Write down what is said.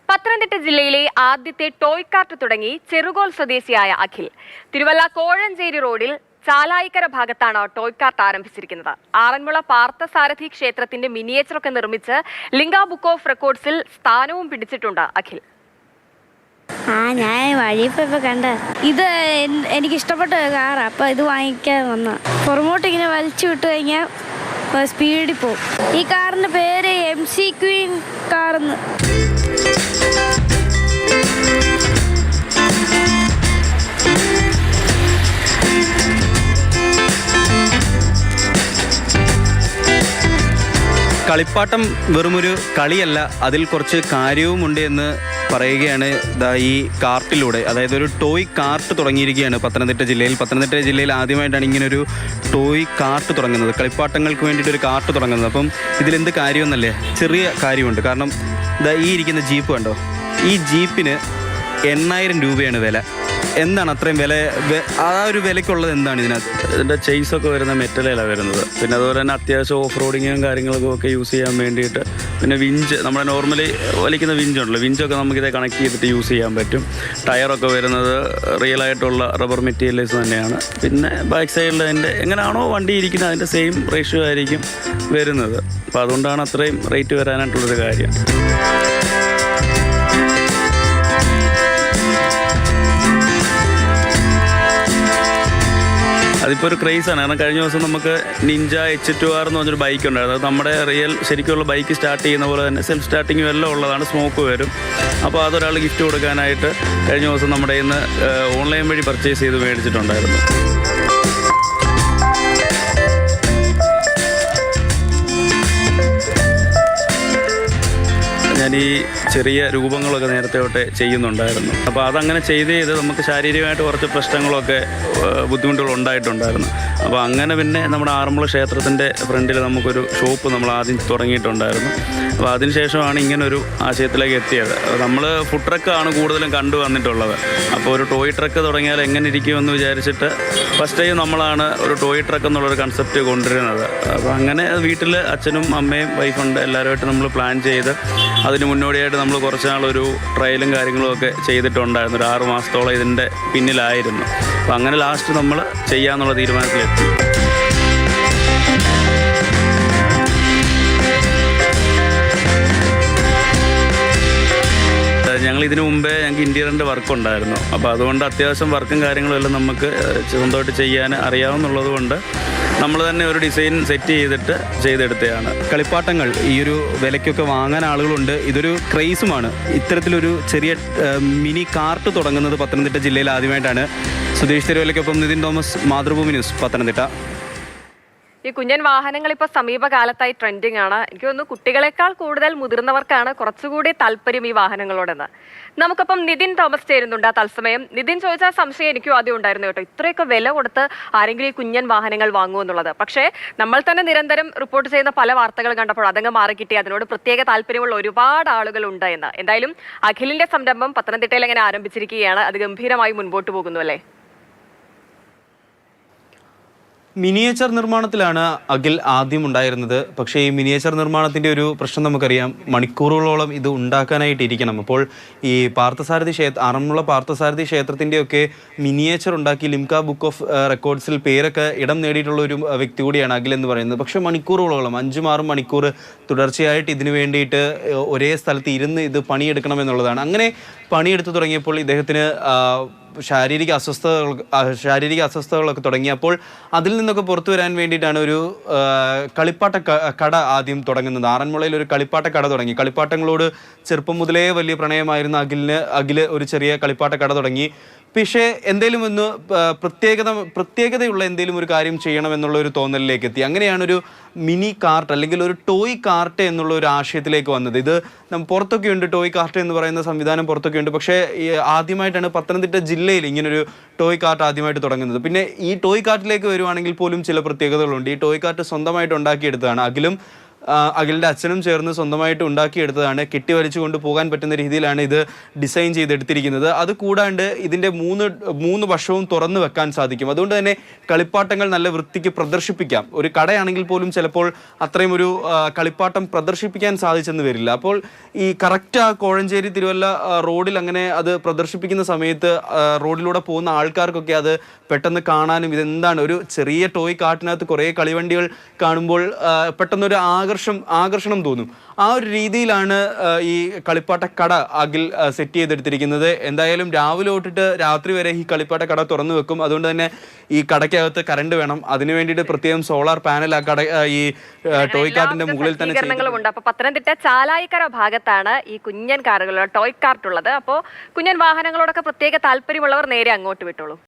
പത്തനംതിട്ട ജില്ലയിലെ ആദ്യത്തെ toy cart തുടങ്ങി ചെറുകോൽ സ്വദേശിയായ അഖിൽ തിരുവല്ല കോഴഞ്ചേരി റോഡിൽ ചാലായിക്കര ഭാഗത്താണ് ടോയ് കാർട്ട് ആരംഭിച്ചിരിക്കുന്നത്. ആറന്മുള പാർത്ഥസാരഥി ക്ഷേത്രത്തിന്റെ മിനിയേച്ചറൊക്കെ നിർമ്മിച്ച് ലിംഗ ബുക്ക് ഓഫ് റെക്കോർഡ്സിൽ സ്ഥാനവും പിടിച്ചിട്ടുണ്ട് അഖിൽ. ഞാൻ വഴിയപ്പോ കണ്ട ഇത് എനിക്ക് ഇഷ്ടപ്പെട്ട കാറാ, അപ്പൊ ഇത് വാങ്ങിക്കാൻ വന്ന. പുറമോട്ട് ഇങ്ങനെ വലിച്ചു വിട്ട് കഴിഞ്ഞാൽ സ്പീഡിൽ പോകും. ഈ കാറിന്റെ പേര് MC ക്വീൻ കാർന്ന്. കളിപ്പാട്ടം വെറുമൊരു കളിയല്ല, അതിൽ കുറച്ച് കാര്യവുമുണ്ട് എന്ന് പറയുകയാണ് ഈ കാർട്ടിലൂടെ. അതായത് ഒരു ടോയ് കാർട്ട് തുടങ്ങിയിരിക്കുകയാണ് പത്തനംതിട്ട ജില്ലയിൽ ആദ്യമായിട്ടാണ് ഇങ്ങനൊരു ടോയ് കാർട്ട് തുടങ്ങുന്നത്, കളിപ്പാട്ടങ്ങൾക്ക് വേണ്ടിയിട്ടൊരു കാർട്ട് തുടങ്ങുന്നത്. അപ്പം ഇതിലെന്ത് കാര്യമെന്നല്ലേ, ചെറിയ കാര്യമുണ്ട്. കാരണം ഈ ഇരിക്കുന്ന ജീപ്പ് കണ്ടോ, ഈ ജീപ്പിന് 8000 രൂപയാണ് വില. എന്താണ് അത്രയും വില? ആ ഒരു വിലയ്ക്കുള്ളത് എന്താണ് ഇതിനകത്ത്? ഇതിൻ്റെ ചെയിസൊക്കെ വരുന്ന മെറ്റലാണ് വരുന്നത്. പിന്നെ അതുപോലെ തന്നെ അത്യാവശ്യം ഓഫ് റോഡിങ്ങും കാര്യങ്ങളൊക്കെ ഒക്കെ യൂസ് ചെയ്യാൻ വേണ്ടിയിട്ട്. പിന്നെ വിഞ്ച്, നമ്മുടെ നോർമലി വലിക്കുന്ന വിഞ്ചുണ്ടല്ലോ, വിഞ്ചൊക്കെ നമുക്കിതേ കണക്ട് ചെയ്തിട്ട് യൂസ് ചെയ്യാൻ പറ്റും. ടയറൊക്കെ വരുന്നത് റിയലായിട്ടുള്ള റബ്ബർ മെറ്റീരിയൽസ് തന്നെയാണ്. പിന്നെ ബാക്ക് സൈഡിൽ അതിൻ്റെ എങ്ങനെയാണോ വണ്ടി ഇരിക്കുന്നത് അതിൻ്റെ സെയിം റേഷ്യോ ആയിരിക്കും വരുന്നത്. അപ്പോൾ അതുകൊണ്ടാണ് അത്രയും റേറ്റ് വരാനായിട്ടുള്ളൊരു കാര്യം. അതിപ്പോൾ ഒരു ക്രേസാണ്. കാരണം കഴിഞ്ഞ ദിവസം നമുക്ക് നിഞ്ച H2R എന്ന് പറഞ്ഞൊരു ബൈക്ക് ഉണ്ടായിരുന്നു. അത് നമ്മുടെ ശരിക്കുള്ള ബൈക്ക് സ്റ്റാർട്ട് ചെയ്യുന്ന പോലെ തന്നെ സെൽഫ് സ്റ്റാർട്ടിങ്ങും എല്ലാം ഉള്ളതാണ്, സ്മോക്ക് വരും. അപ്പോൾ അതൊരാൾ ഗിഫ്റ്റ് കൊടുക്കാനായിട്ട് കഴിഞ്ഞ ദിവസം നമ്മുടെ ഇന്ന് ഓൺലൈൻ വഴി പർച്ചേസ് ചെയ്ത് മേടിച്ചിട്ടുണ്ടായിരുന്നു. ഞാൻ ഈ ചെറിയ രൂപങ്ങളൊക്കെ നേരത്തെ തൊട്ടേ ചെയ്യുന്നുണ്ടായിരുന്നു. അപ്പോൾ അതങ്ങനെ ചെയ്ത് നമുക്ക് ശാരീരികമായിട്ട് കുറച്ച് പ്രശ്നങ്ങളൊക്കെ ബുദ്ധിമുട്ടുകൾ ഉണ്ടായിട്ടുണ്ടായിരുന്നു. അപ്പോൾ അങ്ങനെ പിന്നെ നമ്മുടെ ആറന്മുള ക്ഷേത്രത്തിൻ്റെ ഫ്രണ്ടിൽ നമുക്കൊരു ഷോപ്പ് നമ്മൾ ആദ്യം തുടങ്ങിയിട്ടുണ്ടായിരുന്നു. അപ്പോൾ അതിനുശേഷമാണ് ഇങ്ങനൊരു ആശയത്തിലേക്ക് എത്തിയത്. നമ്മൾ ഫുഡ് ട്രക്കാണ് കൂടുതലും കണ്ടു വന്നിട്ടുള്ളത്. അപ്പോൾ ഒരു ടോയ് ട്രക്ക് തുടങ്ങിയാൽ എങ്ങനെ ഇരിക്കുമെന്ന് വിചാരിച്ചിട്ട് ഫസ്റ്റ് ടൈം നമ്മളാണ് ഒരു ടോയ് ട്രക്ക് എന്നുള്ളൊരു കൺസെപ്റ്റ് കൊണ്ടുവരുന്നത്. അപ്പോൾ അങ്ങനെ വീട്ടിൽ അച്ഛനും അമ്മയും വൈഫുണ്ട് എല്ലാവരുമായിട്ട് നമ്മൾ പ്ലാൻ ചെയ്ത് അതിന് മുന്നോടിയായിട്ട് നമ്മൾ കുറച്ച് നാളൊരു ട്രയലും കാര്യങ്ങളും ഒക്കെ ചെയ്തിട്ടുണ്ടായിരുന്നു. ഒരു 6 മാസത്തോളം ഇതിൻ്റെ പിന്നിലായിരുന്നു. അപ്പോൾ അങ്ങനെ ലാസ്റ്റ് നമ്മൾ ചെയ്യാമെന്നുള്ള തീരുമാനത്തിലെത്തി. ഞങ്ങൾ ഇതിനു മുമ്പേ ഞങ്ങൾക്ക് ഇൻറ്റീരിയറിൻ്റെ വർക്ക് ഉണ്ടായിരുന്നു. അപ്പോൾ അതുകൊണ്ട് അത്യാവശ്യം വർക്കും കാര്യങ്ങളും എല്ലാം നമുക്ക് സ്വന്തമായിട്ട് ചെയ്യാൻ അറിയാവുന്നുള്ളത് കൊണ്ട് നമ്മൾ തന്നെ ഒരു ഡിസൈൻ സെറ്റ് ചെയ്തിട്ട് ചെയ്തെടുത്തതാണ്. കളിപ്പാട്ടങ്ങൾ ഈ ഒരു വിലയ്ക്കൊക്കെ വാങ്ങാൻ ആളുകളുണ്ട്. ഇതൊരു ക്രേസുമാണ്. ഇത്തരത്തിലൊരു ചെറിയ മിനി കാർട്ട് തുടങ്ങുന്നത് പത്തനംതിട്ട ജില്ലയിൽ ആദ്യമായിട്ടാണ്. സുധീഷ് തിരുവല്ലയ്ക്കൊപ്പം നിതിൻ തോമസ്, മാതൃഭൂമി ന്യൂസ്, പത്തനംതിട്ട. ഈ കുഞ്ഞൻ വാഹനങ്ങൾ ഇപ്പോൾ സമീപകാലത്തായി ട്രെൻഡിങ് ആണ്. എനിക്ക് തോന്നുന്നു കുട്ടികളെക്കാൾ കൂടുതൽ മുതിർന്നവർക്കാണ് കുറച്ചുകൂടി താല്പര്യം ഈ വാഹനങ്ങളോടെന്ന്. നമുക്കിപ്പം നിതിൻ തോമസ് ചേരുന്നുണ്ട് തത്സമയം. നിതിൻ ചോദിച്ചാൽ സംശയം എനിക്കും ആദ്യം ഉണ്ടായിരുന്നു കേട്ടോ, ഇത്രയൊക്കെ വില കൊടുത്ത് ആരെങ്കിലും ഈ കുഞ്ഞൻ വാഹനങ്ങൾ വാങ്ങുമെന്നുള്ളത്. പക്ഷേ നമ്മൾ തന്നെ നിരന്തരം റിപ്പോർട്ട് ചെയ്യുന്ന പല വാർത്തകൾ കണ്ടപ്പോൾ അതങ്ങ് മാറിക്കിട്ടി അതിനോട് പ്രത്യേക താല്പര്യമുള്ള ഒരുപാട് ആളുകൾ ഉണ്ട് എന്ന്. എന്തായാലും അഖിലിന്റെ സംരംഭം പത്തനംതിട്ടയിൽ അങ്ങനെ ആരംഭിച്ചിരിക്കുകയാണ്. അത് ഗംഭീരമായി മുൻപോട്ട് പോകുന്നു അല്ലേ? മിനിയേച്ചർ നിർമ്മാണത്തിലാണ് അഖിൽ ആദ്യം ഉണ്ടായിരുന്നത്. പക്ഷേ ഈ മിനിയേച്ചർ നിർമ്മാണത്തിൻ്റെ ഒരു പ്രശ്നം നമുക്കറിയാം, മണിക്കൂറുകളോളം ഇത് ഉണ്ടാക്കാനായിട്ട് ഇരിക്കണം. അപ്പോൾ ഈ ആറന്മുള പാർത്ഥസാരഥി ക്ഷേത്രത്തിൻ്റെയൊക്കെ മിനിയേച്ചർ ഉണ്ടാക്കി ലിംക ബുക്ക് ഓഫ് റെക്കോർഡ്സിൽ പേരൊക്കെ ഇടം നേടിയിട്ടുള്ള ഒരു വ്യക്തി കൂടിയാണ് അഖിൽ എന്ന് പറയുന്നത്. പക്ഷേ മണിക്കൂറുകളോളം 5-6 മണിക്കൂർ തുടർച്ചയായിട്ട് ഇതിനു വേണ്ടിയിട്ട് ഒരേ സ്ഥലത്ത് ഇരുന്ന് ഇത് പണിയെടുക്കണമെന്നുള്ളതാണ്. അങ്ങനെ പണിയെടുത്തു തുടങ്ങിയപ്പോൾ ഇദ്ദേഹത്തിന് ശാരീരിക അസ്വസ്ഥതകളൊക്കെ തുടങ്ങിയപ്പോൾ അതിൽ നിന്നൊക്കെ പുറത്തു വരാൻ വേണ്ടിയിട്ടാണ് ഒരു കളിപ്പാട്ട കട ആദ്യം തുടങ്ങുന്നത്. ആറന്മുളയിൽ ഒരു കളിപ്പാട്ട കട തുടങ്ങി. കളിപ്പാട്ടങ്ങളോട് ചെറുപ്പം മുതലേ വലിയ പ്രണയമായിരുന്ന അഖിൽ ഒരു ചെറിയ കളിപ്പാട്ട കട തുടങ്ങി. പക്ഷേ എന്തെങ്കിലും ഒന്ന് പ്രത്യേകതയുള്ള എന്തെങ്കിലും ഒരു കാര്യം ചെയ്യണമെന്നുള്ള ഒരു തോന്നലിലേക്ക് എത്തി. അങ്ങനെയാണ് ഒരു മിനി കാർട്ട് അല്ലെങ്കിൽ ഒരു ടോയ് കാർട്ട് എന്നുള്ള ഒരു ആശയത്തിലേക്ക് വന്നത്. ഇത് പുറത്തൊക്കെ ഉണ്ട്, ടോയ് കാർട്ട് എന്ന് പറയുന്ന സംവിധാനം പുറത്തൊക്കെ ഉണ്ട്. പക്ഷേ ആദ്യമായിട്ടാണ് പത്തനംതിട്ട ജില്ലയിൽ ഇങ്ങനൊരു ടോയ് കാർട്ട് ആദ്യമായിട്ട് തുടങ്ങുന്നത്. പിന്നെ ഈ ടോയ് കാർട്ടിലേക്ക് വരുവാണെങ്കിൽ പോലും ചില പ്രത്യേകതകളുണ്ട്. ഈ ടോയ് കാർട്ട് സ്വന്തമായിട്ട് ഉണ്ടാക്കിയെടുത്തതാണ്. അഖിലും അഖിലിൻ്റെ അച്ഛനും ചേർന്ന് സ്വന്തമായിട്ട് ഉണ്ടാക്കിയെടുത്തതാണ്. കെട്ടി വലിച്ചു കൊണ്ട് പോകാൻ പറ്റുന്ന രീതിയിലാണ് ഇത് ഡിസൈൻ ചെയ്തെടുത്തിരിക്കുന്നത്. അത് കൂടാണ്ട് ഇതിൻ്റെ മൂന്ന് വശവും തുറന്നു വെക്കാൻ സാധിക്കും. അതുകൊണ്ട് തന്നെ കളിപ്പാട്ടങ്ങൾ നല്ല വൃത്തിക്ക് പ്രദർശിപ്പിക്കാം. ഒരു കടയാണെങ്കിൽ പോലും ചിലപ്പോൾ അത്രയും ഒരു കളിപ്പാട്ടം പ്രദർശിപ്പിക്കാൻ സാധിച്ചെന്ന് വരില്ല. അപ്പോൾ ഈ കറക്റ്റ് ആ കോഴഞ്ചേരി തിരുവല്ല റോഡിൽ അങ്ങനെ അത് പ്രദർശിപ്പിക്കുന്ന സമയത്ത് റോഡിലൂടെ പോകുന്ന ആൾക്കാർക്കൊക്കെ അത് പെട്ടെന്ന് കാണാനും ഇതെന്താണ് ഒരു ചെറിയ ടോയ് കാട്ടിനകത്ത് കുറേ കളിവണ്ടികൾ കാണുമ്പോൾ പെട്ടെന്നൊരു ആകർഷണം തോന്നും. ആ ഒരു രീതിയിലാണ് ഈ കളിപ്പാട്ട കട അഖിൽ സെറ്റ് ചെയ്തെടുത്തിരിക്കുന്നത്. എന്തായാലും രാവിലെ തൊട്ടിട്ട് രാത്രി വരെ ഈ കളിപ്പാട്ട കട തുറന്നു വെക്കും. അതുകൊണ്ട് തന്നെ ഈ കടയ്ക്കകത്ത് കറണ്ട് വേണം. അതിനു വേണ്ടിയിട്ട് പ്രത്യേകം സോളാർ പാനൽ ആ കട ഈ ടോയ് കാർട്ടിന്റെ മുകളിൽ തന്നെ ഉണ്ട്. അപ്പൊ പത്തനംതിട്ട ചാലായിക്കര ഭാഗത്താണ് ഈ കുഞ്ഞൻ കാറുകളുള്ള ടോയ് കാർട്ട് ഉള്ളത്. അപ്പോൾ കുഞ്ഞൻ വാഹനങ്ങളോടൊക്കെ പ്രത്യേക താല്പര്യമുള്ളവർ നേരെ അങ്ങോട്ട് വിട്ടോളൂ.